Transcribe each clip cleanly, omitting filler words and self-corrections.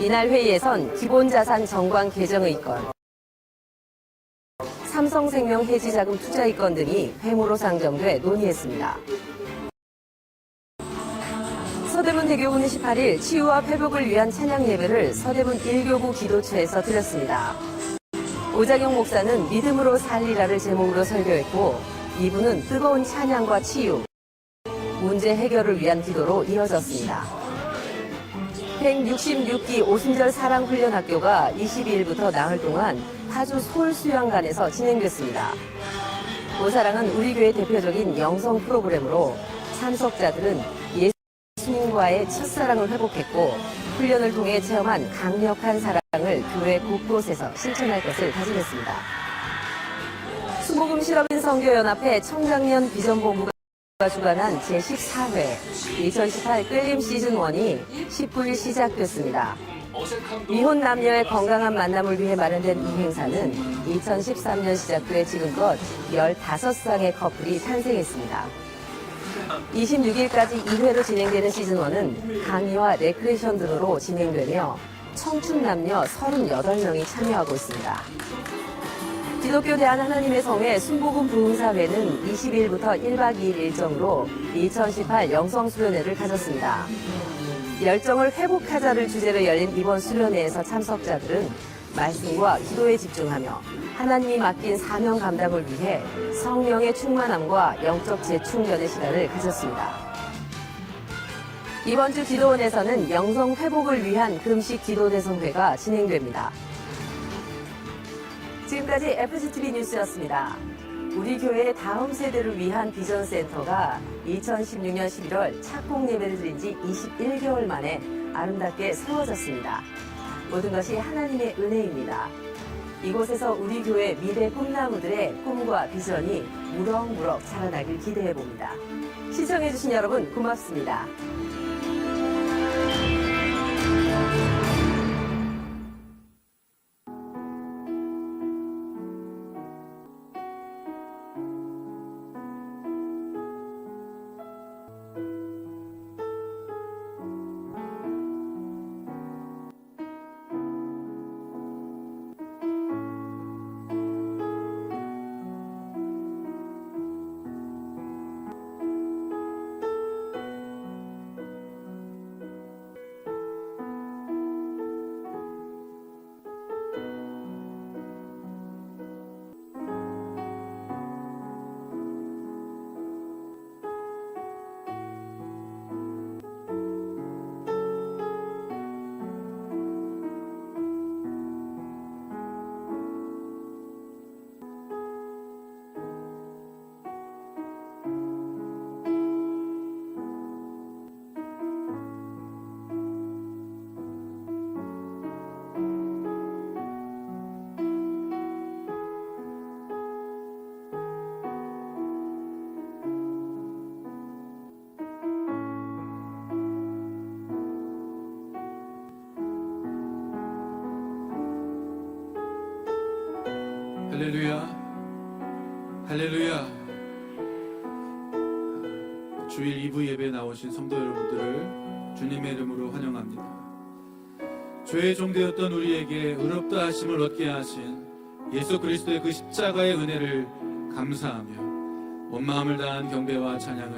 이날 회의에선 기본자산 정관 개정의건, 삼성생명 해지자금 투자이건 등이 회무로 상정돼 논의했습니다. 서대문 대교구는 18일 치유와 회복을 위한 찬양 예배를 서대문 1교구 기도처에서 드렸습니다. 오장용 목사는 믿음으로 살리라를 제목으로 설교했고, 2부는 뜨거운 찬양과 치유, 문제 해결을 위한 기도로 이어졌습니다. 166기 오순절 사랑훈련학교가 22일부터 나흘 동안 파주 서울수양관에서 진행됐습니다. 오사랑은 우리 교회 대표적인 영성 프로그램으로 참석자들은 예수님과의 첫사랑을 회복했고, 훈련을 통해 체험한 강력한 사랑을 교회 곳곳에서 실천할 것을 다짐했습니다. 순복음 실업인 선교연합회 청장년 비전본부가 주관한 제14회 2018 끌림 시즌1이 19일 시작됐습니다. 미혼 남녀의 건강한 만남을 위해 마련된 이 행사는 2013년 시작돼 지금껏 15쌍의 커플이 탄생했습니다. 26일까지 2회로 진행되는 시즌1은 강의와 레크레이션 등으로 진행되며 청춘 남녀 38명이 참여하고 있습니다. 기독교 대한하나님의 성회 순복음 부흥사회는 20일부터 1박 2일 일정으로 2018 영성수련회를 가졌습니다. 열정을 회복하자를 주제로 열린 이번 수련회에서 참석자들은 말씀과 기도에 집중하며 하나님이 맡긴 사명 감당을 위해 성령의 충만함과 영적 재충전의 시간을 가졌습니다. 이번 주 기도원에서는 영성 회복을 위한 금식 기도 대성회가 진행됩니다. 지금까지 FCTV 뉴스였습니다. 우리 교회의 다음 세대를 위한 비전센터가 2016년 11월 착공 예배를 드린 지 21개월 만에 아름답게 세워졌습니다. 모든 것이 하나님의 은혜입니다. 이곳에서 우리 교회 미래 꿈나무들의 꿈과 비전이 무럭무럭 자라나길 기대해봅니다. 시청해주신 여러분 고맙습니다. 할렐루야, 할렐루야. 주일 2부 예배에 나오신 성도 여러분들을 주님의 이름으로 환영합니다. 죄의 종되었던 우리에게 의롭다 하심을 얻게 하신 예수 그리스도의 그 십자가의 은혜를 감사하며 온 마음을 다한 경배와 찬양을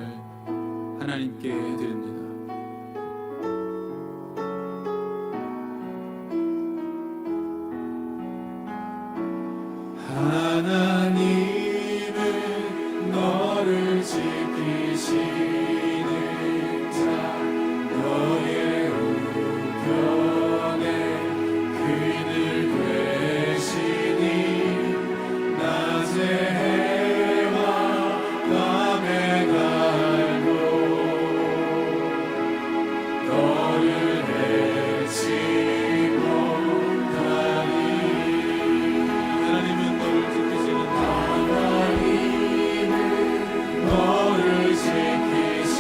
하나님께 드립니다. 하나님은 너를 지키시는 자, 너의 우편에 그늘 되시니 낮에 해와 밤에 달도 너를 해치 못하니. 하나님은 너를 지키시는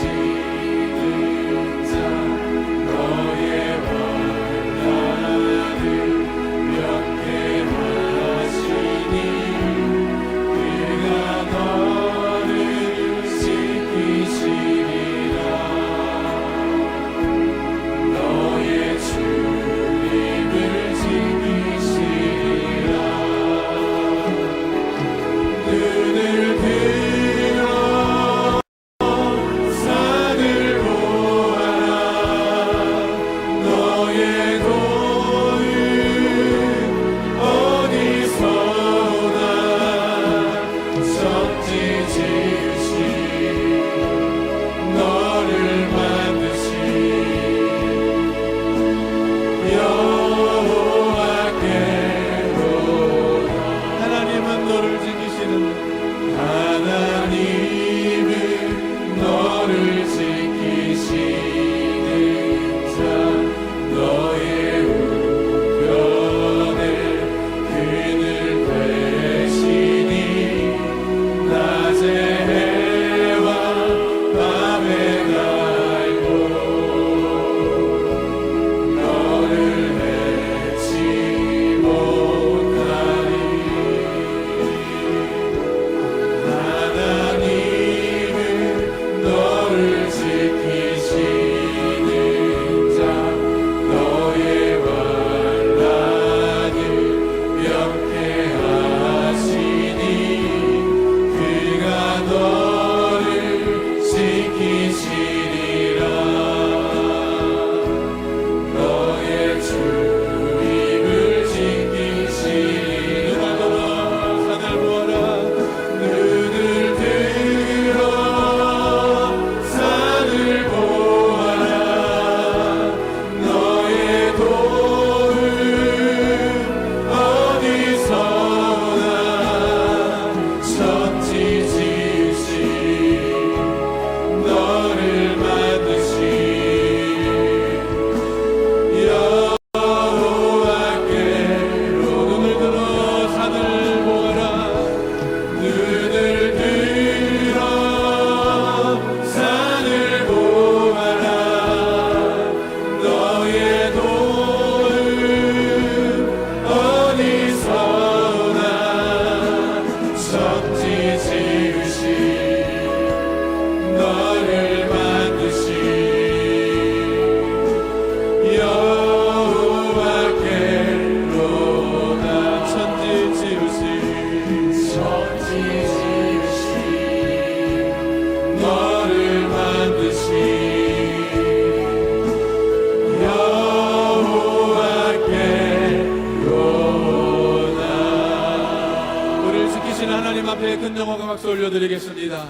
영광과 박수 올려드리겠습니다.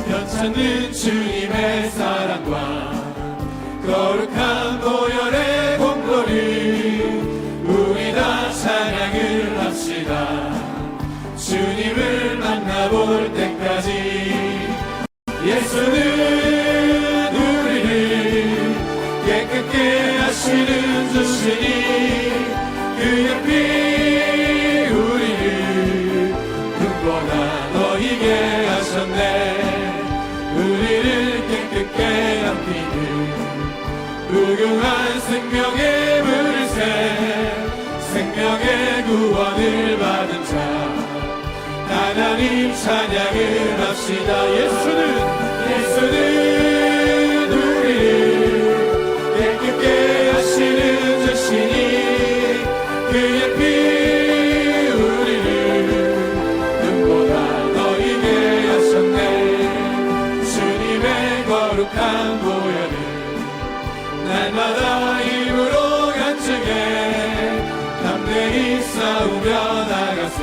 변찮는 주님의 사랑과 거룩한 보혈의 공로를 우리 다 찬양을 합시다. 주님을 만나볼 때까지 예수는 우리를 깨끗게 하시는 주시니 그의 피 우리를 눈보다 너희게 하셨네. 우리를 깨끗게 함피는 무궁한 생명의 물을 새 생명의 구원을 받은 자 하나님 찬양을 합시다. 예수는 우리를 깨끗게 하시는 주시니 그의 피 우리를 눈보다 너희게 하셨네. 주님의 거룩한 보혈을 날마다 힘으로 간증해 담대히 싸우며 나가세.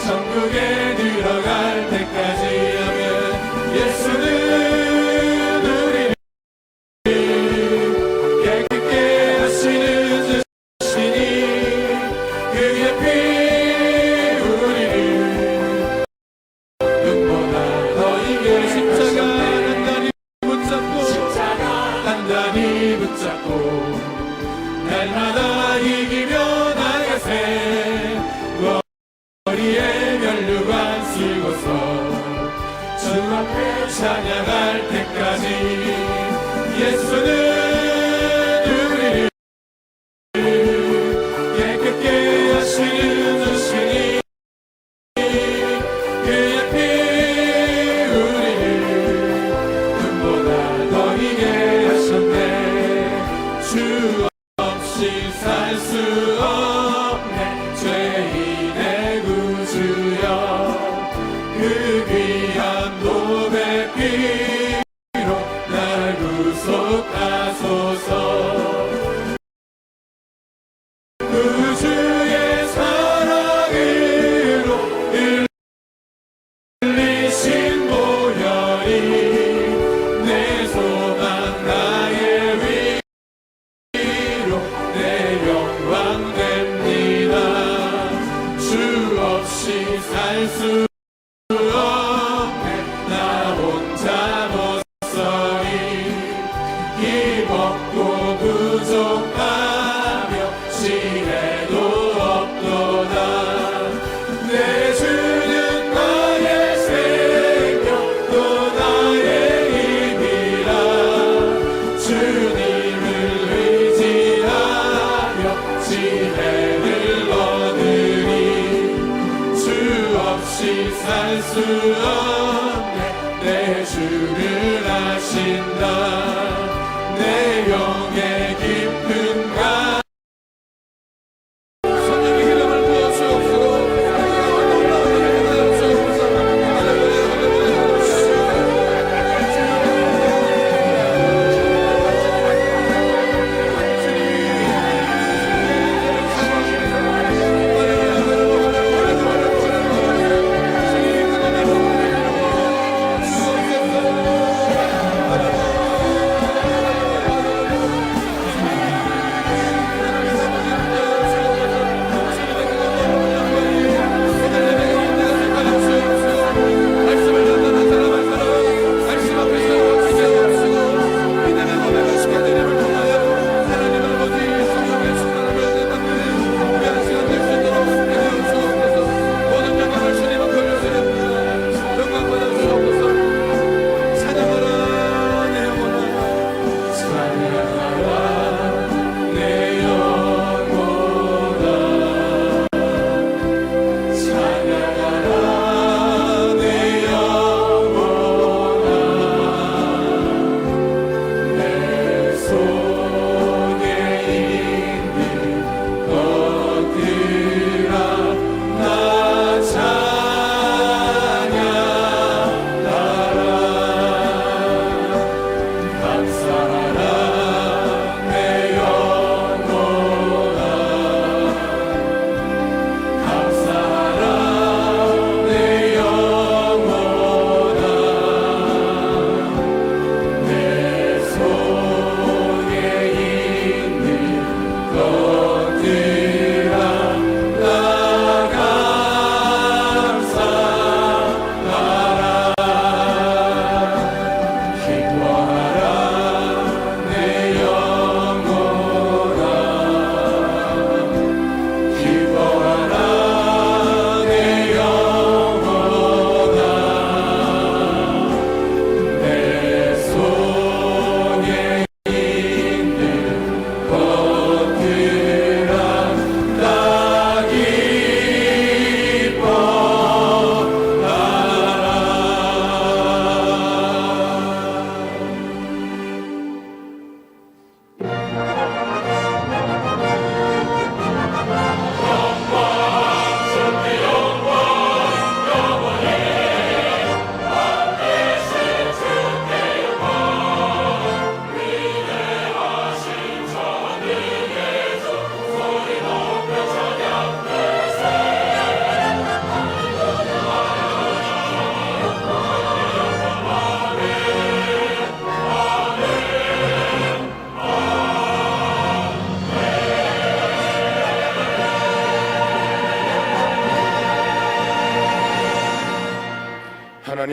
천국에 들어갈 때까지 하면 예수는 우리를 깨끗게 하시는 주시니 그의 피 우리를 눈보다 너희게 십자가 단단히 붙잡고 날마다 이기며 나가세. 머리에 면류관 쓰고서 주 앞에 찬양할 때까지 예수는 우리를 깨끗게 하시는 주시니 그의 피 우리를 눈보다 너희게 하셨네. 주 없이 살 수 없네. 죄인의 구주여 그 귀한 도배 피로 날 구속하소서. 구주의 사랑으로 흘리신 보혈이 내 소망 나의 위로 내 영광 됩니다. 주 없이 살 수 없네. 나 혼자 못 서리 힘없고 부족하며 지혜도 없도다. 내 주는 나의 생명 또 나의 힘이라. 주님을 의지하며 지혜를 얻으리. 주 없이 살 수 없네. 내 주를 아신다. 내 영의 깊은 가 성령의 기름을 부어주옵소서.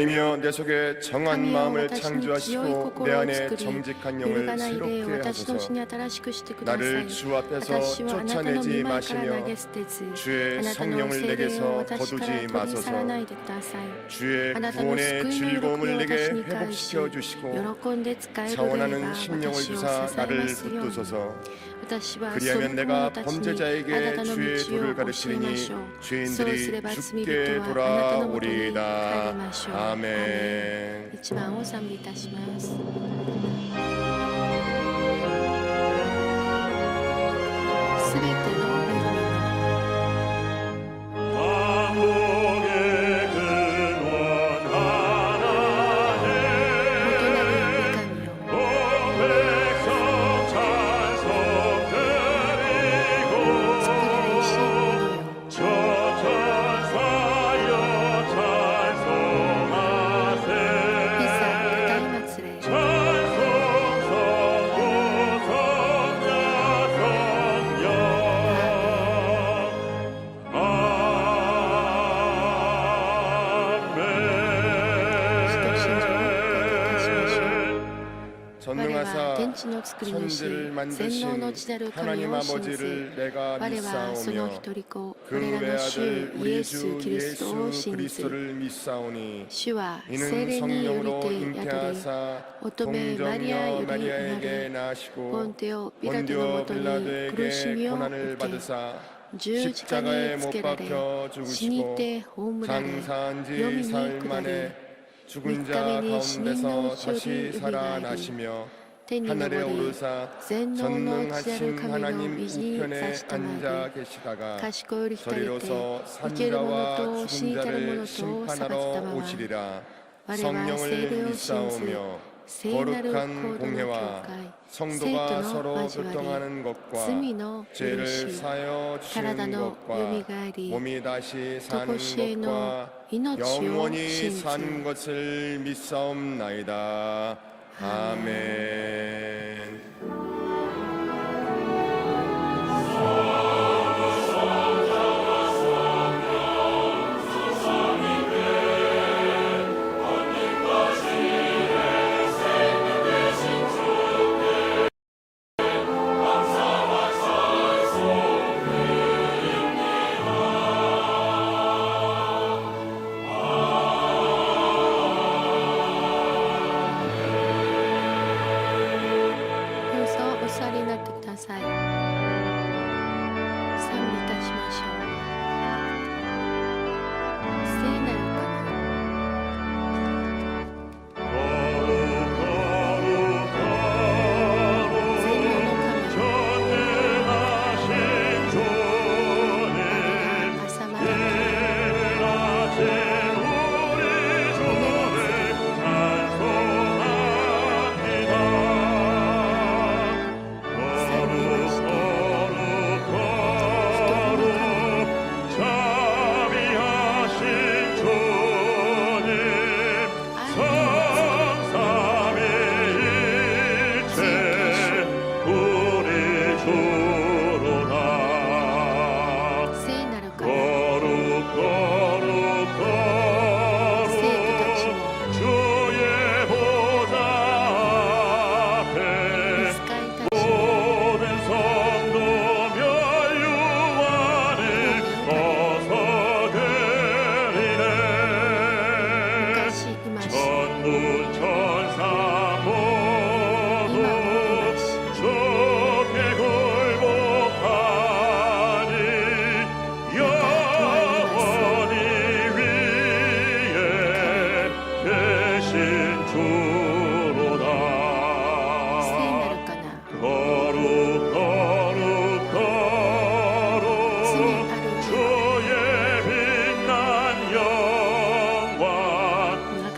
주님이여 내 속에 정한 神よ 마음을 私に強い 창조하시고 心 내 を 안에 作り 정직한 揺る 영을 がない霊を 새롭게 私のうち 하소서. に新しくしてください 나를 주 앞에서 私をあなたの御 쫓아내지 前から投 마시며 げ捨てず 주의 あなたの 성령을 聖霊を 내게서 私から 거두지 取り去ら 마소서. ないでください 주의 あなたの 구원의 救いの喜び 즐거움을 を 내게 私に返し 회복시켜 주시고 喜んで使える霊が 자원하는 심령을 私を支 주사 え 나를 ますように 붙드소서. 私はその 그리하면 者 내가 たちにあな 범죄자에게 たの 주의 道 도를 を教えま 가르치리니 しょうそうすれ 죄인들이 ば罪 죽게 人はあなたのもとに帰り 돌아오리이다. ましょうアーメン 아멘. 一番を賛美いたしますすべての恵みの 왕국의 근원 하나님 元なる神よ 온 백성 찬송 作られし者 드리고 よ 저 천사여 찬송하세 いざ歌い祭れ 찬송 성부 성자 성령我は 전능하사 天地の作り主 천지를 全能の 만드신 地なる神 하나님 を信ず 아버지를 내가 我はその 믿사오며 一人子 그 我らの主 외아들 イ 우리 エス・ 주 キリストを 예수 信ず 그리스도를 믿사오니 主は聖 이는 霊により 성령으로 て宿り 잉태하사 乙女マリアよ 동정녀 り生ま 마리아에게 れポ 낳으시고 ンテオ・ピラトのも 본디오 とに苦し 빌라도에게 みを 고난을 受け 받으사 十字架に 십자가에 つ 못 けられ 박혀 死に 죽으시고 て葬られ 장사한 読 지 みに 사흘 下り 만에 죽은 三 자 日目に死人の 가운데서 うちより 다시 よみがえり 살아나시며 天に昇 하늘에 り 오르사 全能の地なる 전능하신 神の 하나님 右に 우편에 座したま 앉아 で 계시다가 賢より二人で 저리로서 生ける者 산자와 と死に 죽은 たる 자를 者と裁かれた 심판하러 まま 오시리라. 我は聖 성령을 霊を信ず 믿사오며 聖なる 거룩한 行動の教 공회와 会 성도가 生徒の 서로 交わり 교통하는 것과 罪の許 죄를 し 사여 体 주는 のよ 것과 みがえり 몸이 다시 とこ 사는 しえの 것과 命を 영원히 信ず 사는 것을 믿사옵나이다. 아멘.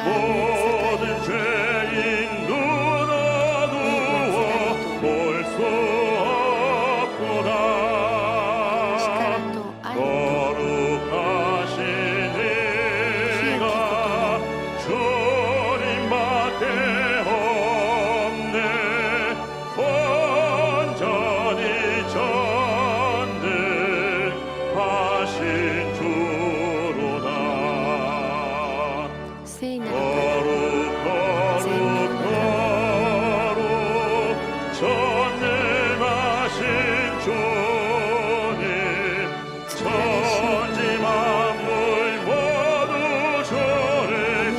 모든 죄 전능하신 주님 천지 만물 모두 주를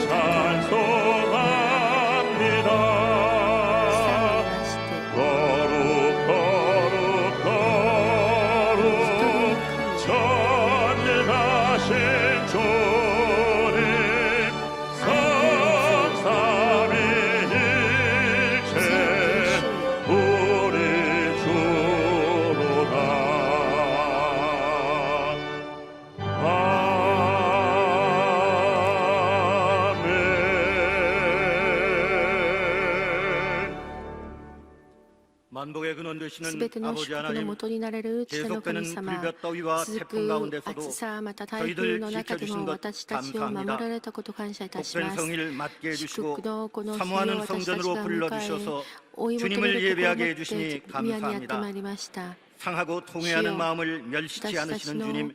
찬송합니다. 거룩 거룩 거룩 전능하신 주님 성삼위일체 우리 주로다. 아멘. 만복의 근원 되시는 すべての 아버지 祝福の 하나님, 元になれる父の神 계속되는 様、 불볕 더위와 続 태풍 く 가운데서도 暑さ、また台風の中でも私たちを守られたこと感謝いたし 복된 ます。 성일 맞게 祝 해주시고 福のこの日を 사모하는 私たちが 성전으로 迎え 불러주셔서 追い求め 주님을 る心を持 예배하게 っ 해주시니 て宮にやってま 감사합니다. いりました。 상하고 통회하는 주여, 마음을 멸시치 다시 않으시는 다시노 주님,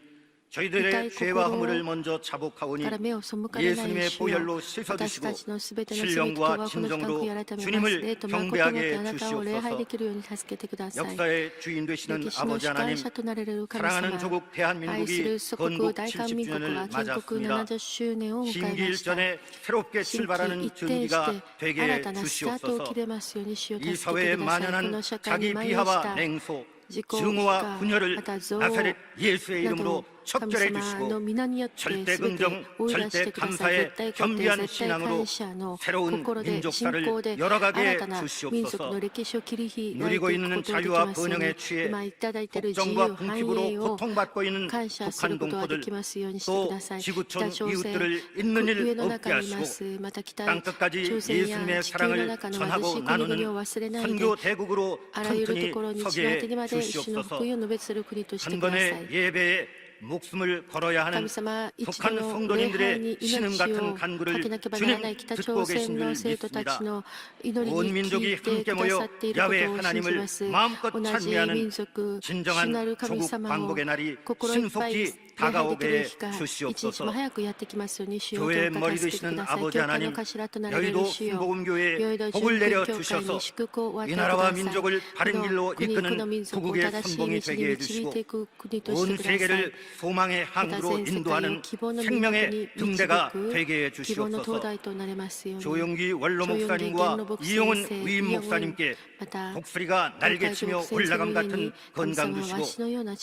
저희들의 이따이 죄와 거꾸로 허물을 먼저 자복하오니 から目を背かれない 예수님의 主よ 보혈로 私 씻어주시고 たちのすべての罪と 신령과 はこの深く 진정으로 やらためます。 주님을 霊と誠によって 경배하게 あなたを礼拝 해주시옵소서. できるように助けてください。 역사의 주인 되시는 歴史の 아버지 主 하나님, 会者となれる神 사랑하는 様、 조국 愛す 대한민국이 る祖国 건국 大韓民国 70주년을 が建国 맞았습니다. 70周年を迎えま 심기 した 일전에 새롭게 新規 출발하는 一転し 전기가 て 되게 新たなスタートを 해주시옵소서. 切れますように主を 이 助けて 사회에 ください。こ 만연한 の社会に 자기 蔓延し 비하와 た 냉소, 自己批 증오와 判 분열을 また憎悪 나사렛 예수의 な 이름으로 ど神 척결해 様の 주시고 皆によって 절대 全て 긍정, 追い出し 절대 てください。 감사의 絶対肯定、 겸비한 絶対 신앙으로 感謝の 새로운 心で信 민족사를 仰で 열어가게 新たな民 주시옵소서. 族の歴史を切り開いてい 누리고 く 있는 ことができ 자유와 ますように 번영에 취해 今いただいている自由 폭정과 繁栄 궁핍으로 を 고통받고 있는 感謝する 북한 ことがで 동포들, きますようにしてく 또 ださい。 지구촌 北朝鮮 이웃들을 있는 일 上の 없게 中にいま 하시고 す。また北 땅끝까지 朝鮮や 예수님의 地球の 사랑을 中の貧し 전하고 い国々 나누는 を忘れないで 선교 대국으로 あらゆると 튼튼히 ころに地の果 서게 てにまで主の 주시옵소서. 福音を述べする国として 한 くださ 번의 い。 예배에 목숨을 걸어야 하는 神様、一度 북한 の礼拝 성도님들의 に 신음 命 같은 をか 간구를 けなければならない 주님 北 듣고 朝 계신 鮮 줄 の生徒た 믿습니다. ちの祈り 온 に聞 민족이 いて 함께 くだ 모여 さっていること 야외 を信じ 하나님을 ます。 마음껏 同じ 찬미하는 民族、主 진정한 なる神 조국 様を 광복의 날이 心いっぱい礼 신속히 拝できる 다가오게 日が一日 주시옵소서. も早くやってきますように主よどう 교회의 か 머리 助けてく 되시는 ださい。 아버지 教会の 하나님, 頭となられ 여의도 る主よ 순복음교회에 ヨイド 복을 純教会 내려주셔서 に祝福をお与え 이 くだ 나라와 さい。 민족을 바른 この 길로 国、この 이끄는 民族を 구국의 正しい 선봉이 道 되게 に 해주시고 導いていく国として 온 ください。 세계를 소망의 また 항구로 全世界を 인도하는 希望の民族 생명의 に 등대가 導 되게 く希望の灯 해주시옵소서. 台となれますように。 조용기 원로 조용기 목사님과 원로 목사 이용은 선생, 위임 이용은 목사님께 また 독수리가 날개치며 올라감 같은 건강 주시고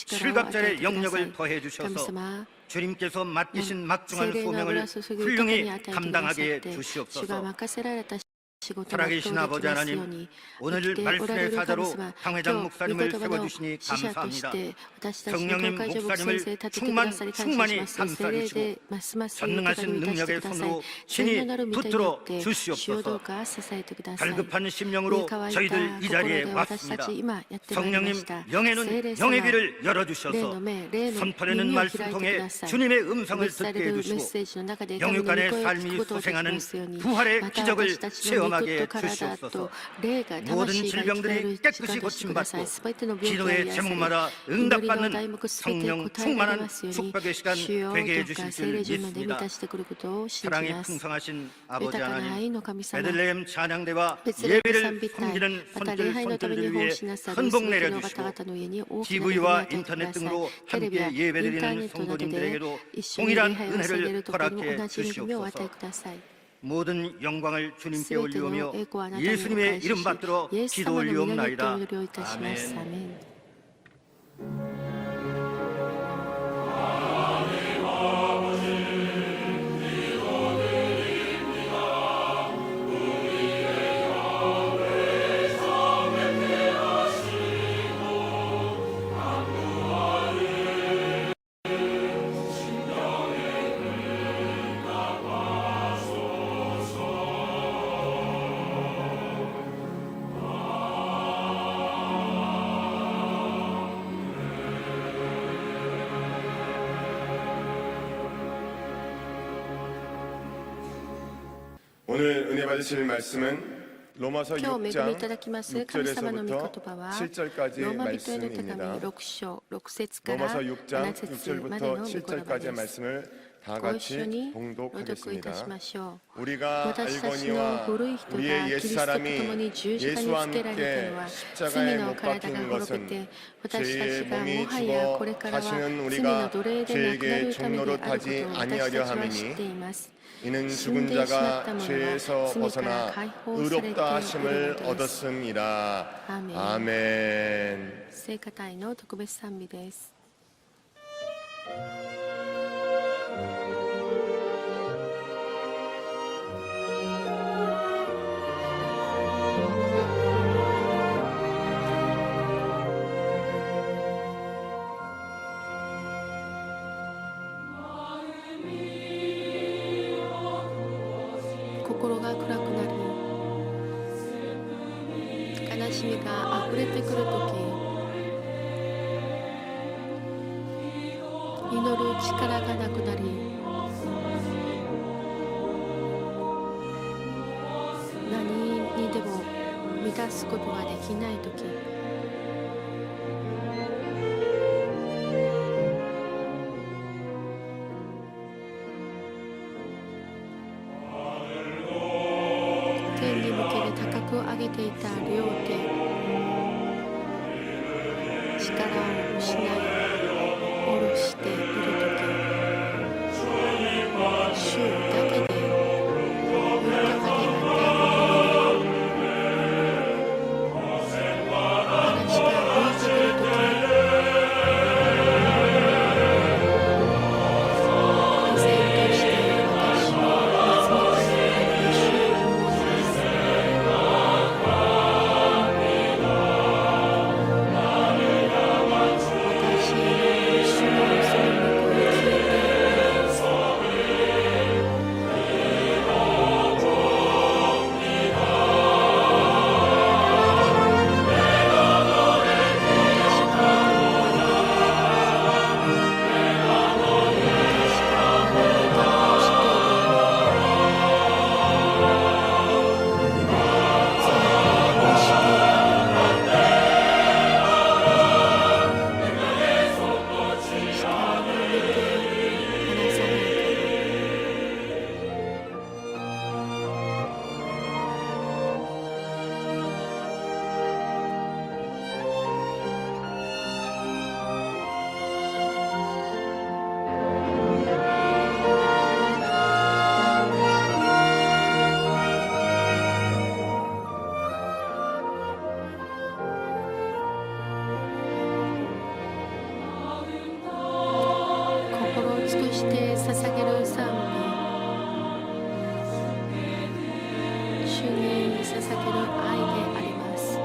실갑절의 영역을 더해 神 주셔서 様 주님께서 맡기신 막중한 聖霊の油 소명을 注ぐ方に 훌륭히 与えてくださっ 감당하게 て主が 주시옵소서. 任せられた仕事を 살아계신 全う 아버지 できますよう 하나님, に 오늘 生きておられ 말씀의 る神 사자로 様 강회장 今日御 목사님을 言葉の 세워주시니 使者とし 감사합니다. て私たちの 성령님 教会上牧 목사님을 先生立ててくださり感謝します。 충만히 聖霊でますます豊か 전능하신 に満たして 능력의 ください。 손으로 全能 신이 なる御手によ 붙들어 って主を 주시옵소서. どうか支えてください。 갈급한 심령으로 乾いた 저희들 이 心 자리에 で私た 왔습니다. ち今やってまいりま 성령님 した。聖 영에는 霊様 영의 귀를 霊 열어주셔서 の目、霊の 선포되는 耳を開 말씀 いてく 통해 ださい。 주님의 召 음성을 され 듣게 るメッ 해주시고 セージの中で神の御 영육간의 声を聞 삶이 くことができ 소생하는 ますように、 부활의 また 기적을 私たちの肉 체험하게 と体 주시옵소서. と霊が 모든 魂が生き返 질병들이 る 깨끗이 力としてください。 고침받고 すべての病気を 기도의 癒され、 제목마다 祈りの 응답받는 題目すべて 성령 答えられ 충만한 ますように、 축복의 시간 主よ 되게 どう 해주실 か聖 줄 霊順まで満 믿습니다. たしてくることを信じ 사랑이 ます。 풍성하신 아버지 豊かな 하나님, 愛の神様、 베들레헴 찬양대와 ベツレヘム 예배를 賛美隊、 섬기는 また礼拝のために 손들을 奉 위해 仕なさるす 헌복 べての方 내려주시고 々の上に大きな恵みを TV와 与えてく 인터넷 ださい。 등으로 テレビや 함께 インターネ 예배드리는 ットなどで 성도님들에게도 一緒に礼 동일한 拝を捧げ 은혜를 るところにも 허락해 同じ恵みをお与え 주시옵소서. ください。 모든 영광을 주님께 すべての 올리오며 栄光はあなたにお返 예수님의 し 이름 し、 받들어 イエス 기도 様の皆によって 올리옵나이다. お祈りをいたします。ア 아멘. メン。오늘 은혜 받으실 말씀은 로마서 今日恵みい 6장 ただきます神様の御言 6절에서부터 葉は 7절까지의 ローマ人への手紙 말씀입니다. 6章6節から 로마서 6장 7節まで 6절부터 の御言葉 7절까지의 です。 말씀을 다 ご一緒 같이 に朗読いたし 봉독하겠습니다. ましょう。 우리가 私たちの 알거니와 古い人が 우리의 キリストと共 옛사람이 に十字架に 예수와 つけられたの 함께 は 십자가에 罪の 못 体が 박힌 滅び 것은 て私たち 죄의 がも 몸이 はやこれ 죽어 からは 다시는 罪の 우리가 奴隷でなくな 죄에게 るためであることを 종노릇하지 私たち 아니하려 は知ってい 함이니 ます。 이는 死ん 죽은 でしまった 자가 者は 죄에서 罪から 벗어나 解放されている 의롭다 の 하심을 です。 얻었음이라. 아멘. 아멘. 聖歌隊の特別賛美です。 心が暗くなり悲しみがあふれてくるとき、祈る力がなくなり、何にでも満たすことができないとき、天に向けて高く上げていた両手、力を失い下ろしているとき、主だけで豊かになった心に話が向いてくるとき、依然として私を見つめてくれる主を思います。私の主のその御声を聞いて心を尽くして捧げる賛美、主に捧げる愛であります。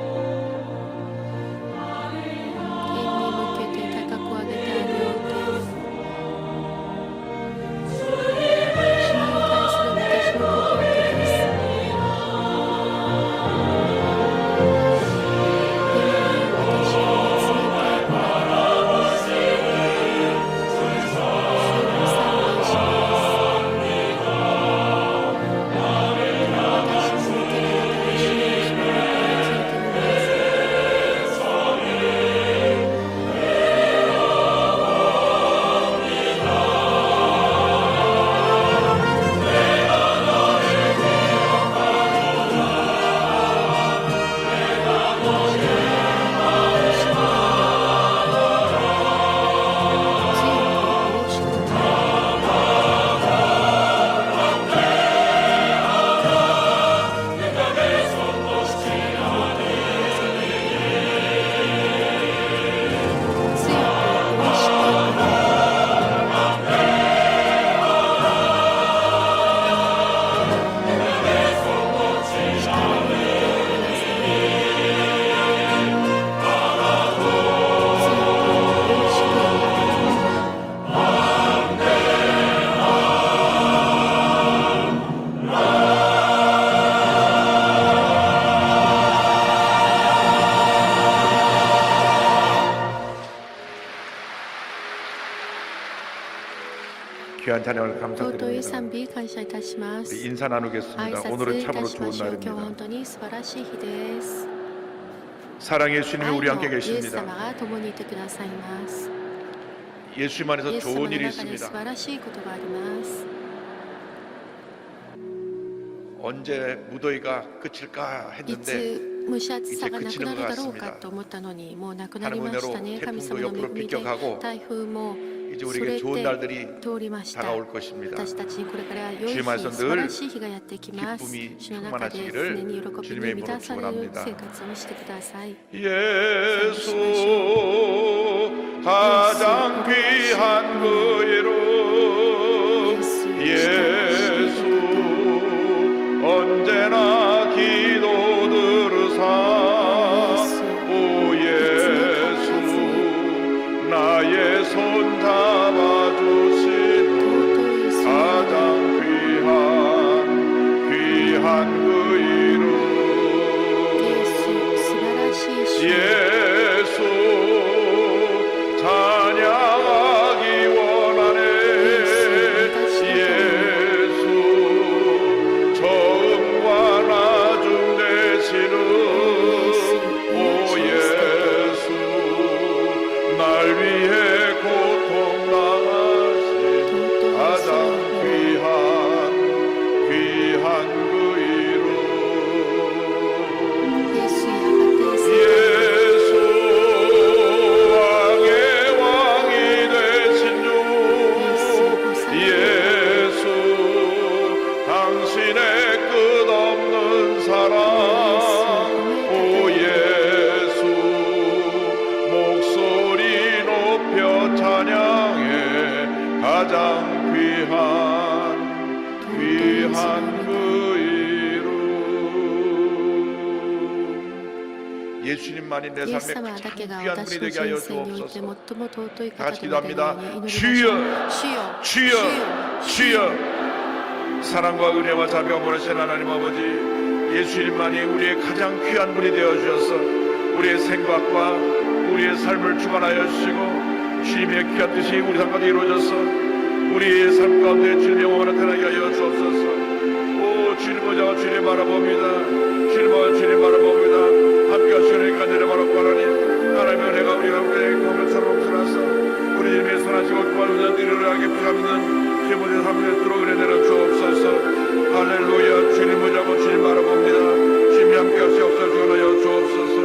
天に向けて高く上げた両手、主に対する私の告白です。今に私を見つめておられます。主を賛美します。私に向けられた主のその御声を聞いてみます。귀한 찬양을 尊い 감사드립니다. 賛美感謝いたします。 우리 인사 挨 나누겠습니다. 오늘은 拶いた 참으로 し 좋은 ましょう。今日は 날입니다. 本当に素晴らしい日です。 사랑의 주님이 愛 우리 の 함께 イエス 계십니다. 様が共にいてくださいます。 예수님 イ 안에서 エス様 좋은 の 일이 中で素 있습니다. 晴らしいことがあります。 언제 무더위가 끝일까 い 했는데 つ蒸し暑さがなくなるだろうかと思ったのにもうなくなりましたね。神様の恵みで台風も 이제 そ 우리에게 れ 좋은 て 날들이 通りました。 다가올 것입니다. 私たちにこれから良い 주님 日、 안에서 素晴ら 늘 しい日がやってきます。 기쁨이 主の中で常 충만하시기를 に喜び 주님의 に満 이름으로 たされる 축원합니다. 生活をしてください。 예수 가장 귀한 그 이름 예수 언제나 기도 들으사 오 예수 나의 손 잡아주시는 가장 귀한 그 이름 イエス、素晴らしい主。 예수 찬양하기 원하네 예수 처음과 나중 되시는 오 예수 날 위해 고통당하신 가장 귀한 그 이름 イエス、やがて 예수 왕의 왕이 되신 주 예수 당신의 끝없는 사랑 오 예수 목소리 높여 찬양해 가장 귀한 그 이름 예수님만이 내 イエス 삶의 様だけ 가장 が 귀한 私 분이 の 되게 하여 人生において 주옵소서. 最も尊い 다 方 같이 となれるよう 기도합니다. に祈りましょう。 주여, 主よ、 주여, 主よ、 주여. 사랑과 은혜와 자비가 보내신 하나님 아버지, 예수님만이 우리의 가장 귀한 분이 되어 주셔서 우리의 생각과 우리의 삶을 주관하여 주시고 주님의 귀한 뜻이 우리 삶 가운데 이루어져서 우리의 삶 가운데 주님의 영원을 나타나게 하여 주옵소서. 오 주님 보자고 주님 바라봅니다. 주님 바라봅니다. 함께 하시는 간절히 바라보고 하나님의 은혜가 우리가 함께 공동처럼 살아서 우리 주님의 선하시고 구하는 이르러 하게 피하는 주님의 삶에 들어 은혜 내려 주옵소서. 할렐루야. 주님 보자고 주님 바라봅니다. 주님이 함께 하시옵소서. 주하여 주옵소서.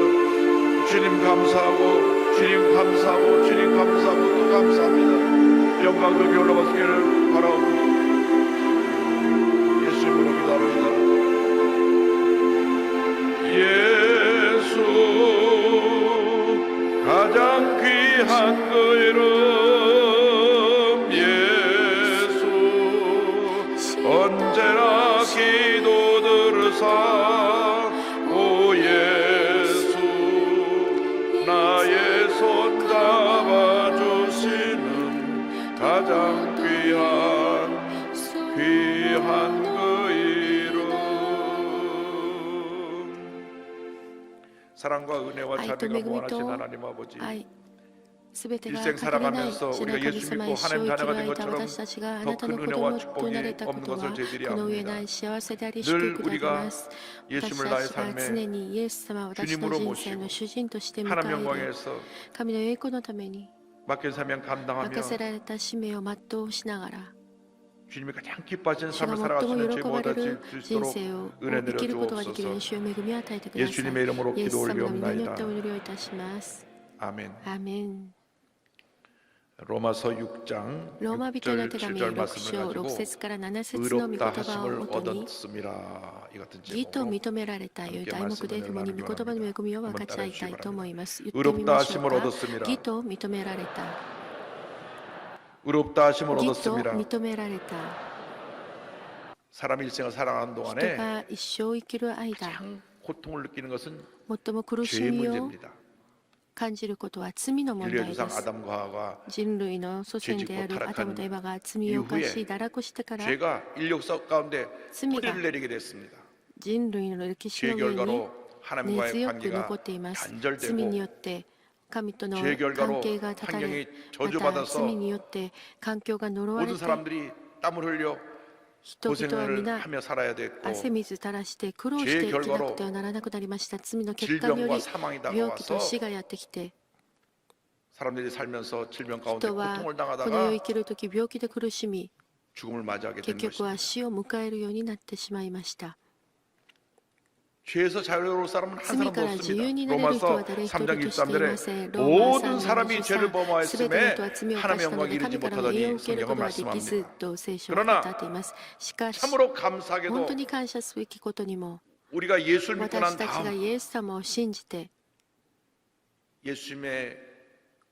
주님 감사하고 주님 감사하고 주님 감사하고 또 감사합니다. 영광도 올라가시기를 바라옵니다. 예수님으로 기도합니다. 예수 가장 귀한 그 이름 예수 언제나 기도 들으사 오 예수 나의 손 잡아주시는 가장 귀한 그 이름 사랑과 은혜와 愛と 자비가 恵み 무한하신 と 하나님 아버지 愛、すべてが 일생 限りない 살아가면서 主の 우리가 神 예수 様 믿고 一生 하나님 生き 자녀가 る 된 間 것처럼 私たちがあ 더 なたの 큰 子 은혜와 供と 축복이 なれたこ 없는 とは 것을 저희들이 この上 압니다. ない幸せであり 늘 祝福であり 우리가 ます。 예수님을 私 나의 たちは 삶의 常にイエス様を私の 주님으로 人生の 모시고 主人として迎 하나님 える 영광에서 神の栄光のために 맡긴 사명 감당하며 任せられた使命を全うしながら 주님이 가장 기뻐하시는 主が 삶을 最 살아갈 수 も 있는 喜 죄 ばれ 모두 る 수 人 있도록 生を 은혜 生きることができるよう 내려주옵소서. に主を恵みを与えてください。 예수님의 이름으로 イエス様の皆によっ 기도 てお 올리옵나이다. 祈りをいたします。 아멘. アーメン。 로마서 6장 ローマ人の 6절 手紙 7절 6 말씀을 章 가지고 6節から7節の御言 의롭다 葉を 하심을 もとに 얻었습니다. 이 같은 義と 제목으로 認められた良い題目で共に御言葉の恵みを分かち合いたいと思います。言ってみ 의롭다 ましょう 하심을 か。 얻었습니다. 義と認められた。 의롭다 하심을 義と 얻었습니다. 認められた。 사람 일생을 살아가는 人 동안에 が一生生きる間、 가장 고통을 느끼는 것은 最も苦し 죄의 みを 문제입니다. 感じることは罪の問 인류의 題で 조상 す。 아담과 하와가 人類の祖先であるアダムとエバが罪を犯し堕落してから 죄가 인력사 가운데罪が 뿌리를 내리게 됐습니다. 人類の歴史 죄 の上に 결과로 根 하나님과의 強く 관계가 残っています。罪 단절되고 によって神との 죄 関 결과로 係が断た 환경이 れ、また 저주받아서 罪によって環境が呪われ 모든 て、 사람들이 땀을 흘려 人々は 고생을 皆 하며 살아야 됐고 汗水垂らして苦労して生きなくてはならなくなりました。罪の結果によ 질병과 り 사망이 病気と 다가와서 死がやってきて、 사람들이 살면서 질병 가운데 人は 고통을 この世を 당하다가 生きるとき病気で苦しみ 죽음을 맞이하게 된 結局は 것입니다. 死を迎えるようになってしまいました。 죄에서 자유로울 사람은 한 罪 사람도 から自由 없습니다. になれる人は 로마서 誰一 3장 人としていま 23절에 せん。ローマ 모든 3 사람이 の 죄를 23すべての人は 범하였음에 罪を犯 하나님의 したの 영광 で 이르지 神からの栄養を 못하더니 受けること 성경은 ができず 말씀합니다. と聖書は語っています。しかし 참으로 本 감사하게도 当に感謝すべきことにも 우리가 예수를 믿고 난 私たちが 다음 イエス様を信じて 예수님의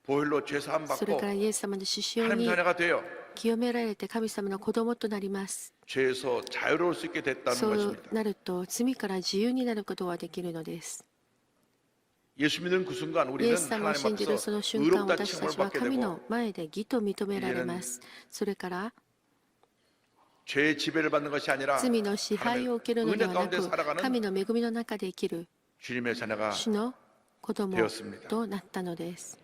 보혈로 죄 사함 それ 받고 からイエス様の血潮 하나님 に 자녀가 되어 清められて神様の子供となります。 죄에서 자유로울 수 있게 됐다는 そう 것입니다. なると罪から自由になることができるのです。 예수 믿는 그 순간 イ 우리는 エス様を 하나님 信じるそ 앞에서 の瞬間、 의롭다 私た 칭을 ちは 받게 神 되고 の前で義と認められます。それから 죄의 지배를 받는 것이 아니라 罪の支配を受けるので 은혜 はな 가운데 く、 살아가는 神の恵みの中で生きる 주님의 자녀가 主の子供 되었습니다. となったのです。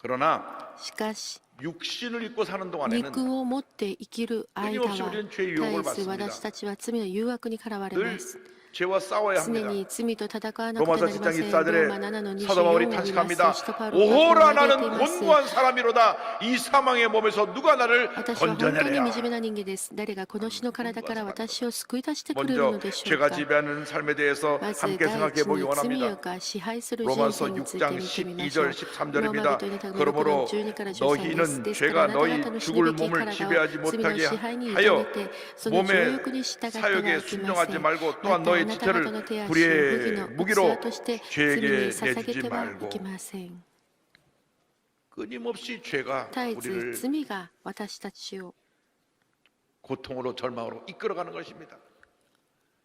그러나 しかし、 육신을 입고 사는 동안에는 肉を持って生きる間は、 끊임없이 우리는 죄의 유혹을 絶えず 받습니다. 私たちは罪の誘惑にからわれま 늘 す。 죄와 싸워야 常 합니다. に罪と戦わなくて 로마서 なりませ 10장 ん。ローマ 24절에 7の 사도 24を 바울이 見ます 탄식합니다. 使徒パウロがこう 오호라 嘆いて 나는 います。 곤고한 사람이로다. 이 사망의 몸에서 누가 나를 私は本当に 건져내랴. 惨めな人間です。誰がこの死の体から私を救い出してくれる 먼저 のでしょう 죄가 か。 지배하는 삶에 대해서 まず 함께 第 생각해 一 보기 に罪 원합니다. が支配する人 로마서 生について 6장 見てみましょう。 12절 ローマ 13절입니다. 人への手紙の 그러므로 12から13です 너희는 ですか 죄가 らあなた 너희 方の死 죽을 ぬべき 몸을 体を 지배하지 罪の 못하게 支配に委 하여 ねてその情 몸의 欲に従っては 사역에 いけま 순종하지 せん。 말고 ま 또한 たあ 너의 なた方の 지체를 手足を武器 불의의 の 무기로 器として罪 죄에게 に捧げ 내주지 てはい 말고 けません。 끊임없이 죄가 絶えず 우리를 罪が私たちを 고통으로 절망으로 이끌어가는 것입니다.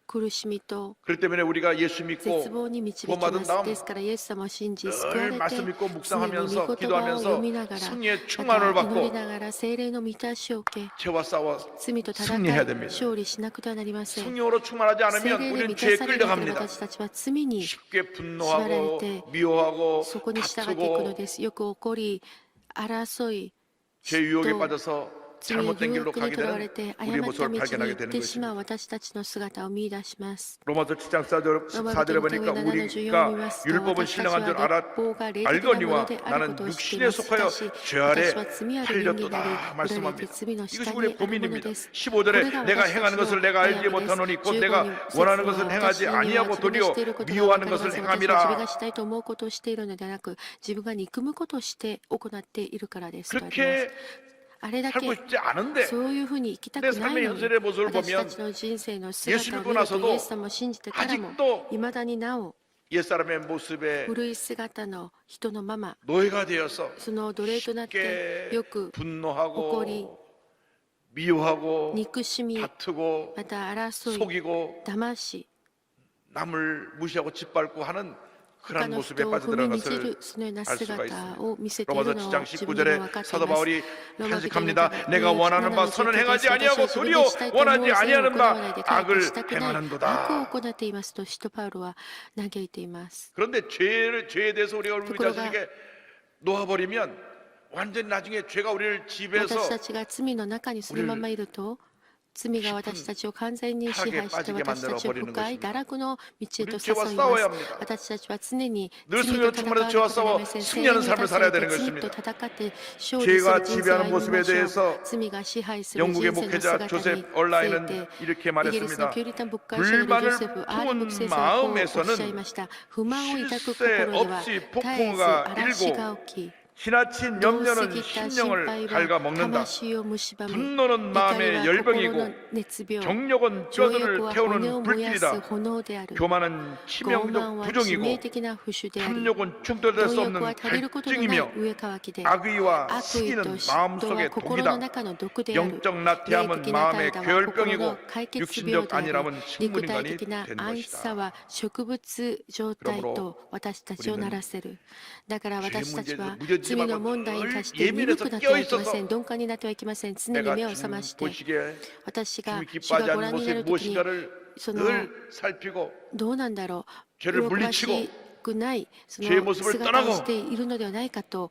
苦しみと 그렇기 때문에 우리가 예수 絶 믿고 望に導き 구원받은 ます 다음 ですからイエス様を信じ救わ 늘 れて 말씀 믿고 常に御 묵상하면서 言葉を 기도하면서 読みながら 승리의 ま 충만을 た祈り 받고 ながら聖霊の満たしを受け 죄와 싸워 罪と戦い 승리해야 됩니다. 勝利しなくてはなりません。 성령으로 충만하지 聖 않으면 霊で 우리는 満 죄에 たされなければ 끌려갑니다. 私たちは罪に 쉽게 분노하고縛られて 미워하고 そこに従っていくの 다투고 です。よく怒り争い 죄 유혹에 と 빠져서 罪の 잘못된 誘 길로 惑に 가게 とらわれ 되는 て 우리의 誤った 모습을 道に 발견하게 行っ 되는 てしまう 것입니다. 私たちの姿を見出します。 로마서 7장 14절에 ローマ人の 보니까 7の14を見 우리가 ますと 율법은 私たち 신령한 줄 は立法が霊的なもの 알거니와 である 나는 ことを知ってい 육신에 ます 속하여 し 죄 아래 私は罪ある人間であ 팔렸도다 り売られて 말씀합니다. 罪の 이것이 下 우리의 にあるもの 고민입니다. です 15절에 내가 행하는 것을 내가 알지 못하노니 곧 내가 원하는 것을 행하지 아니하고 도리어 미워하는 것을 私は自分 행함이라. がしたいと思うことをしているのではなく自分が憎むことをして行っているからですとあります 그렇게 あれだけ 살고 싶지 않은데 そういうふうに生きたく 내 ない 삶의 のに 현실의 모습을 私た 보면 ちの人生の 예수 姿を 믿고 見ると 나서도 イエス様を信じてからも 아직도 いまだになお 옛사람의 모습에 古い姿の人のまま 노예가 되어서 その奴隷となってよ 쉽게 く 분노하고 오거리, 미워하고 憎しみ 다투고 また争い 속이고 騙し 남을 무시하고 짓밟고 하는 他 그런 の 모습에 人を踏みに 빠져들어간 じる 것을 そのような 알 수가 姿 있습니다. を見せている 로마서 のを 7장 自分でも分 19절에 かってい 사도 ます 바울이 ローマ人への 탄식합니다. 手紙 내가 원하는 바 7 선을 19 행하지 私は 아니하고 自分 도리어 でしたいと思う 원하지 善を 아니하는 行わないで 바 かえって 악을 したくない 행하는 悪 도다. を行っていますと使徒パウロは嘆いています 그런데 죄에 대해서 우리가 우리 그러나 자신에게 놓아버리면 완전히 나중에 죄가 우리를 지배해서 私たちが罪の中にそのままいると罪が私たちを完全に支配して私たちを深い堕落の道へと誘います私たちは常に罪と戦わなくてはなりません聖霊に立たされて罪と戦って勝利する人生を歩みましょう罪が支配する人 영국의 生の 목회자 姿に 조셉 つい 얼라인은 て 이렇게 イギリスの 말했습니다. ピューリタン牧会者のジョセフ・アール牧師さんはこうおっしゃいました不満を抱く心では絶えず嵐が起き 지나친 염려는 심령을 갉아먹는다. 분노는 마음의 열병이고 정욕은 뼈들을 태우는 불길이다. 교만은 치명적 부정이고 탐욕은 충돌될 수 없는 갈증이며 악의와 시기는 마음속의 독이다. 영적 나태함은 마음의 괴혈병이고 육신적 안일함은 식물인간이 된 것이다. 植物状態と私たちをならせる。だから私たちは罪の問題に対して鈍くなってはいけません。鈍感になってはいけません。常に目を覚まして、私が主がご覧になるときに、そのどうなんだろう、喜ばしくないその姿をしているのではないかと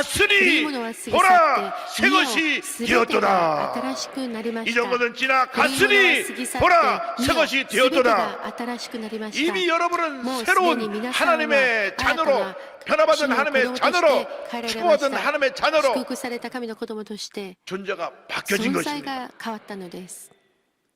갔으니 古いものは過ぎ去って 보라 새 見よ 것이 すべてが 되었도다. 新しくなりま 이 した 정도는 지나 古いものは過 갔으니 ぎ去って 보라 새 見よ 것이 すべて 되었도다. が新しくなりました 이미 여러분은 もうすでに 새로운 皆さんは 하나님의 新た 자녀로 な 변화받은 主の子 하나님의 供として 자녀로 変えられまし 축복받은 た 하나님의 祝 자녀로 福された神の子供として 존재가 바뀌어진 存在 것입니다. が変わったのです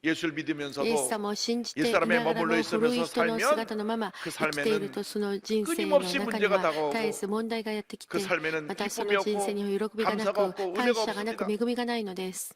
예수를 イエス 믿으면서도 様を信じてい 옛 な 사람에 がら 머물러 も古い 있으면서 人の 살면 姿のまま 그 生きているとその人生の 끊임없이 中に 문제가 は 다가오고 絶えず問題がやってき 그 て 삶에는 またそ 기쁨이 の人生に 없고 喜びがな 감사가 く 없고 感 은혜가 謝がなく 없습니다. 恵みがないのです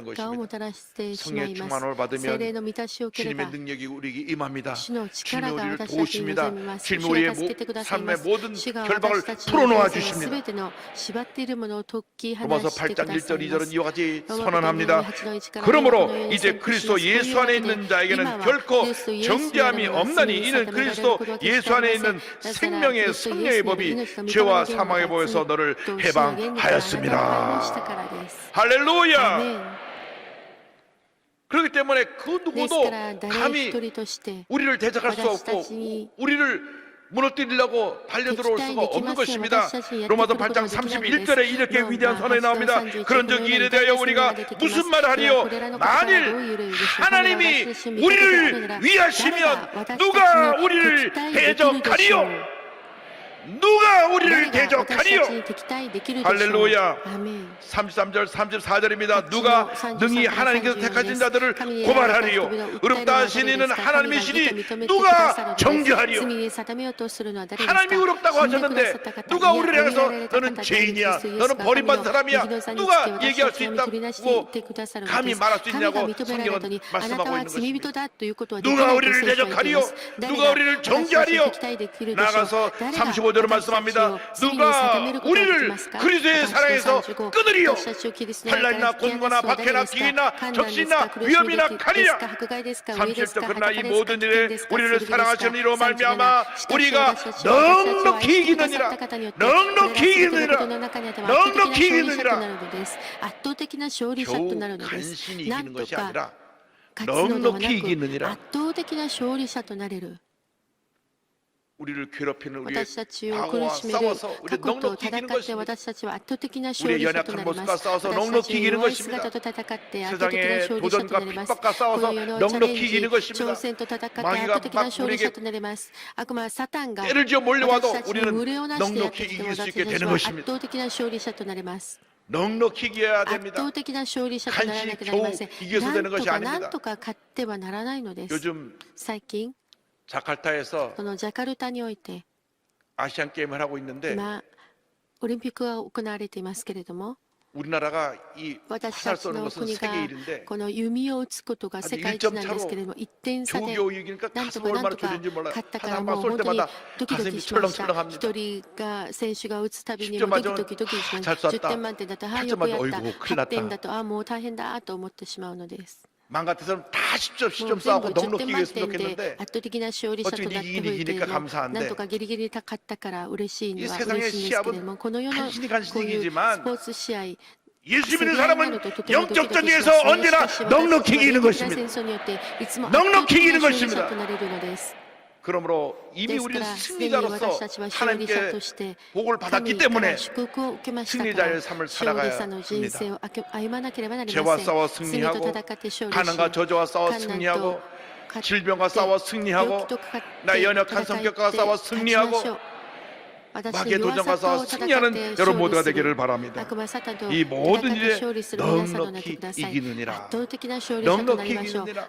되는 結果をも 것입니다. たらしてしま 성령의 います 충만을 聖 받으면 霊の満たしを受けれ 주님의 ば 능력이 우리에게 임합니다. 主の 주님이 力が 우리를 私たちに臨 도우십니다. みます。 주님이 主が 우리의 助けてくださいま 삶의 す。 모든 主が 결박을 私たちの 풀어놓아 すべ 주십니다. ての縛っているものを解き放 로마서 してくだ 8장 さ 1절 いま 2절은 す。 이와 같이 ローマ 선언합니다. 8の8 그러므로 このように 이제 宣告し 그리스도 ます。 예수 안에 있는 자에게는 결코 정죄함이 없나니 이는 그리스도 예수 안에 있는 생명의 성령의 법이 죄와 사망의 법에서 너를 해방하였습니다. 할렐루야. アメン 그렇기 때문에 그 です 누구도 から誰 감히 一人として 우리를 대적할 수 私た 없고 ちに 우리를 무너뜨리려고 달려들어올 수가 없는 것입니다. 로마서 8장 31절에 이렇게 위대한 선언이 나옵니다. 그런즉 이 일에 대하여 우리가 무슨 말을 하리요? 만일 하나님이 우리를 위하시면 누가 우리를 대적하리요? 누가 우리를 대적하리요? 할렐루야. アメン 33절 34절입니다. 누가 능히 하나님께서 택하신 자들을 고발하리요? 의롭다 하신 이는 하나님이시니 누가 정죄하리요? 하나님이 의롭다고 하셨는데 누가 우리를 향해서 너는 죄인이야, 너는 버림받은 사람이야, 누가 얘기할 수 있다고 감히 말할 수 있냐고 성경은 말씀하고 있는 것입니다. 누가 우리를 대적하리요? 누가 우리를 정죄하리요? 나아가서 35절을 말씀합니다. 누가 우리를 그리스도의 사랑에서 끊으리요? 환난이나 곤고나 박해나 기이나 적신이나 위험이나 칼이냐? 37절 그러나 이 모든 일에 우리를 사랑하시는 이로 말미암아 우리가 넉넉히 이기느니라. 넉넉히 이기느니라. 넉넉히 이기느니라. 겨우 간신히 이기는 것이 아니라 넉넉히 이기느니라. 圧倒的な勝利者となれる。 우리를 괴롭히는 우리의 私たちを 과거와 苦しめる 싸워서 過 우리 去と 넉넉히 戦 이기는 って 것입니다. 私たちは圧倒的な勝 우리의 利者と 연약한 なりま 모습과 す。 싸워서 私た 넉넉히 ちの 이기는 弱い姿 것입니다. と戦って圧倒的な 세상의 勝利者と 도전과 なります。 핍박과 こ 싸워서 の世のチャレ 넉넉히 ン 이기는 ジ、 것입니다. 挑戦と戦って圧 마귀가 倒的な 막 勝利 우리에게 者となります。悪魔サタンが 때를 지어 몰려와도 私たちに 우리는 無礼をなしてやって 넉넉히 きて 이길 수 私 있게 たち 되는 は圧 것입니다. 倒的な勝利者となります。 넉넉히 이겨야 圧 됩니다. 倒的な勝利者とならなきゃなりません。 간신히 겨우 이겨서 な 되는 ん 것이 とか 아닙니다. なんとか勝ってはならないのです。 요즘 最近 자카르타에서 このジャカルタにおいて 아시안 게임을 하고 있는데 今オリンピックが行われていますけれども、 우리나라가 이 私 화살 たち 쏘는 の 것은 国 세계 が 1인데 この弓を撃つことが世界一なんですけれども、1点差で 겨우겨우 이기니까 なんと 가슴 かなん 얼마나 とか 졸린지 몰라요. 勝ったから 한 もう 방 쏠 本当に 때마다 ドキド 가슴이 キしました。 철렁철렁합니다. 一人が選手が打つたびに 10점 もドキ 맞으면 ドキドキします。 잘 쐈다. 10点満点だと、ああ 8점 よくやっ 맞으면 た。 어이구 큰일 8点 났다. だと、ああもう大変だと思ってしまうのです。 맘 같아서는 다 10점 もう 10점 全部 싸우고 10 넉넉히 点満 이겼으면 点で 좋겠는데 圧倒的な勝利者となっておいても、なんとかギリギリ勝ったから嬉しいのは嬉しいんですけれども、この世のこういうスポーツ試合 예수 믿는 사람은 영적 전쟁에서 언제나 넉넉히 이기는 것입니다. 넉넉히 이기는 것입니다. 그러므로 이미 우리는 승리자로서 하나님께 복을 받았기 때문에 승리자의 삶을 살아가야 합니다. 죄와 싸워 승리하고 가난과 저주와 싸워 승리하고 질병과 싸워 승리하고 나의 연약한 성격과 싸워 승리하고 마귀의 도전과 싸워 승리하는 여러분 모두가 되기를 바랍니다. 이 모든 일에 넉넉히 이기느니라. 넉넉히 이기느니라.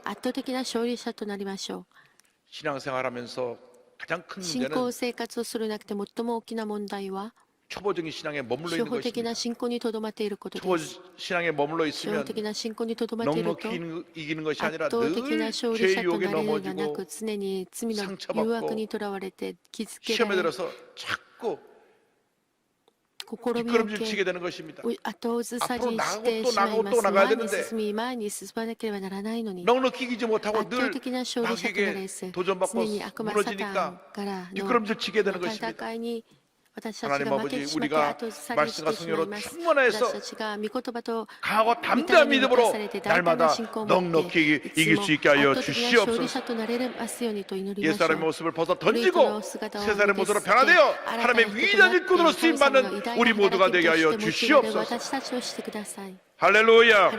신앙생활하면서 가장 큰 信 문제는 仰生活をする中で最も大きな問題は 초보적인 신앙에 머물러 初 있는 歩的 것입니다. な信仰にとどまっていることで 초보 す。 신앙에 머물러 初歩 있으면 的な信仰にとどまっていると 넉넉히 이기는 것이 아니라 圧倒的な 늘 勝利 죄의 者と 유혹에 なれるのではな 넘어지고 く、常に罪の 상처받고 誘惑にとらわれて傷つけら 시험에 れ、 들어서 자꾸 試みを 뒷걸음질 受 치게 け 되는 것입니다. 後ずさり 앞으로 し 나가고 て 또 しまい 나가고 ま 또 す。 나가야 前に 되는데 進み、前に進まなければならないのに、 넉넉히 이기지 못하고 圧倒 늘 的な勝利者となれ 마귀에게 ず、 도전받고 常に悪魔サタン 무너지니까 からの 뒷걸음질 치게 되는 것입니다. 戦いに私たち 하나님 が負け 아버지 てしまって 우리가 後ずさりして 말씀과 しまい 성령으로 ます。 충만해서 私たちが御言葉と 강하고 담대한 믿음으로 날마다 넉넉히 이길 수 있게 하여 주시옵소서. 옛사람의 모습을 벗어 던지고 새사람의 모습으로 변화되어 하나님의 위대한 일꾼으로 쓰임받는 우리 모두가 되게 하여 주시옵소서. 할렐루야.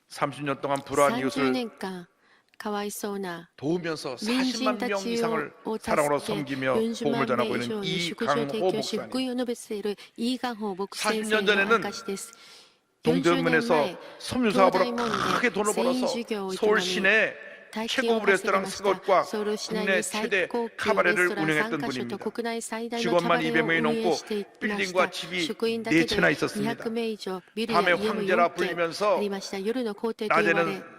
30년 동안 불화한 30 이웃을 年間かわいそうな 도우면서 隣人 40만 た 명 ち 이상을 を助 사랑으로 け 섬기며 40 복음을 万 전하고 名以 있는 上に祝 이강호 辞を提供し 목사님. 福音を述べているイーガンホー牧師先 40년 生の 전에는 証です。 동대문에서 섬유 사업으로 兄弟門で 크게 돈을 벌어서 繊維事業を営み 서울 시내 大金 최고급 を稼ぎ 레스토랑 ました。 스콧과 ソウル市内 국내 に最 최대 高級レ 카바레를 ストラン 운영했던 3カ所 분입니다. と国内最大のキャ 직원만 バレを 200명이 運営 넘고 していまし 빌딩과 た。 집이 職員だけで 4채나 있었습니다. 200名以上ビルや 밤에 家も 황제라 4軒 불리면서 ありました。夜の皇帝と呼ばれ 낮에는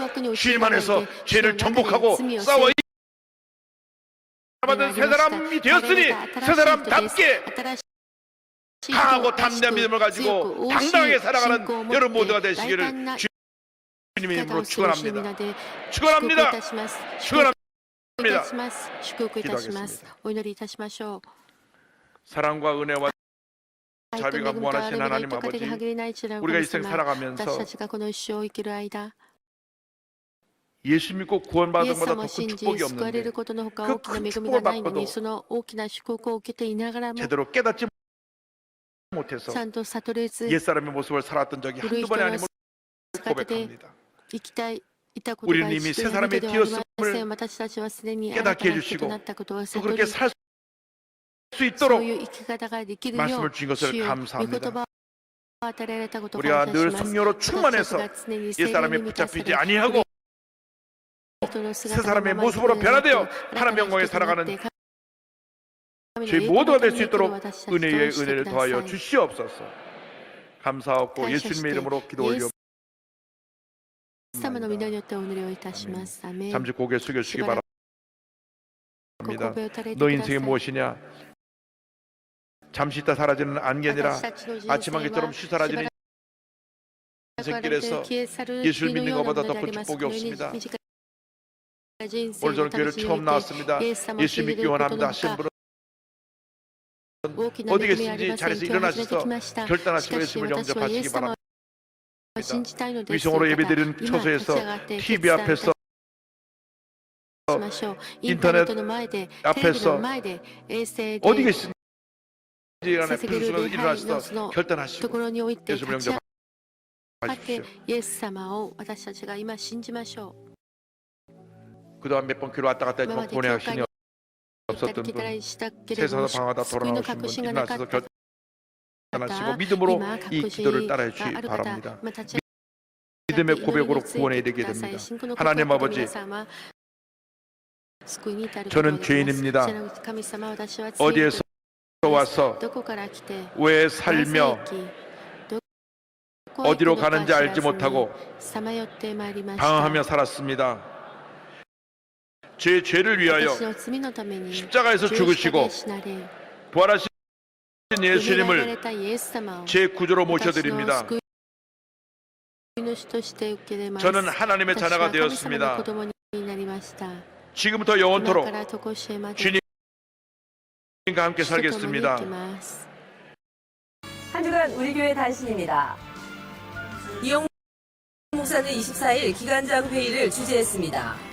주님 안에서 죄를 정복하고 싸워 받은 새 사람이 되었으니 새 사람답게 강하고 담대한 믿음을 가지고 당당하게 살아가는 여러분 모두가 되시기를 주님의 이름으로 축원합니다. 축원합니다. 축원합니다. 기도하겠습니다. お祈りいたしましょう。 사랑과 은혜와 愛と 자비가 恵みと 무한하신 憐れみの 하나님 糸か 아버지, で限りない力を 우리가 神 이생 様 살아가면서 私たちがこの一生を生きる間 예수 믿고 イ 구원받은 エス様 것보다 を 더 큰 信じ 축복이 救われ 없는데 ることのほか 그 大きな 큰 恵み 축복을 がないの 받고도 にその大きな祝福を受けていながらも 제대로 깨닫지 못해서 ちゃんと悟れず 옛사람의 모습을 살았던 적이 한두 번이 아님을 姿で 고백합니다. 生きたいたことが 우리는 이미 一 새 度 사람이 ではありません。 되었음을 私たちはすでに 깨닫게 新たな人と 해주시고 なったことを 또 悟 그렇게 り 살 수 そう 있도록 いう生き方ができるよう 말씀을 주신 것을 主よ御言 감사합니다. 葉を与えられたことを 우리가 感謝 늘 します。 성령으로 충만해서 私たちが常に聖霊 옛사람에 に満たされ 붙잡히지 아니하고 人の 새 姿 사람의 のまま 모습으로 生きるように 변화되어 新た 하나님 な 영광에 人となって 살아가는 神の 저희 栄光 모두가 の 될 た 수 めに生きる 있도록 私たちと 은혜의 してく 은혜를 だ 더하여 さい。 주시옵소서. 감사하고 感謝して 예수님의 이름으로 기도 イエ 올려 ス様の皆によってお祈りをいたします。アメン。 잠시 고개 숙여주시기 しばらく 바랍니다. ご声を垂れて 너 くださ 인생이 い。 무엇이냐? 잠시 있다 사라지는 안개 아니라 私たちの人生 아침 안개처럼 は 쉬사라지는 しばらく 인생길에서 消え去る 예수를 日の 믿는 ようなも 것보다 の 더 であ 큰 ります。 축복이 このように 없습니다. 短い人生 오늘 の 저는 교회를 旅路に 처음 おいて 나왔습니다. イエス様を 예수 信じ 믿기 ることの 원합니다 ほ 하신 か 분은 大きな 어디 恵みあり 계신지 ません。 자리에서 今日初めて 일어나셔서 来ました。し 결단하시고 かし 예수님을 私はイエ 영접하시기 ス様を 바랍니다. 信じたいのです。 위성으로 예배드리는 今立ち 처소에서 上がって決 TV 断いた 앞에서 しましょう。インターネットの前で、テレビの前で、衛星で 어디 계신지 안에 捧げる 부르시면서 礼拝のそ 일어나셔서 のと 결단하시고 ころにおいて 예수님을 立ち上がって 영접하십시오. イエス様を私たちが今信じましょう。 그동안 몇 번 교회 왔다 갔다 今ま 했지만 で 구원의 教会 확신이 に行ったり 없었던 来た 분 りしたけれども 세상에서 방황하다 救いの 돌아오신 確 분 信がなかっ 일어나셔서 た 결단하시고 믿음으로 今 이 確 기도를 信 따라해 が 주시기 ある方 바랍니다. 今立ち 믿음의 祈り 고백으로 について 구원에 く 이르게 ださい。 됩니다. 信仰の 하나님 告白 아버지 で皆様救いに至ること 저는 ができます。 죄인입니다. 主なる神様、私は罪人 어디에서 와서 どこから来て 왜 なぜ 살며 生きどこへ行く 어디로 のか 가는지 알지 知らずに 못하고 さまよってまいりました。 방황하며 살았습니다. 제 죄를 위하여 私の罪のために 십자가에서 十字架 죽으시고 で死なれ 부활하신 埋められ 예수님을 たイエス様を 제 구주로 私の 모셔드립니다. 救い主として受け入れます。 저는 하나님의 私は 자녀가 神様の 되었습니다. 子供になりました。 지금부터 今 영원토록 からとこしえまで 주님과 함께 主と共に生き 살겠습니다. ます。 한 주간 우리 교회 단신입니다. 이용 목사는 24일 기관장 회의를 주재했습니다.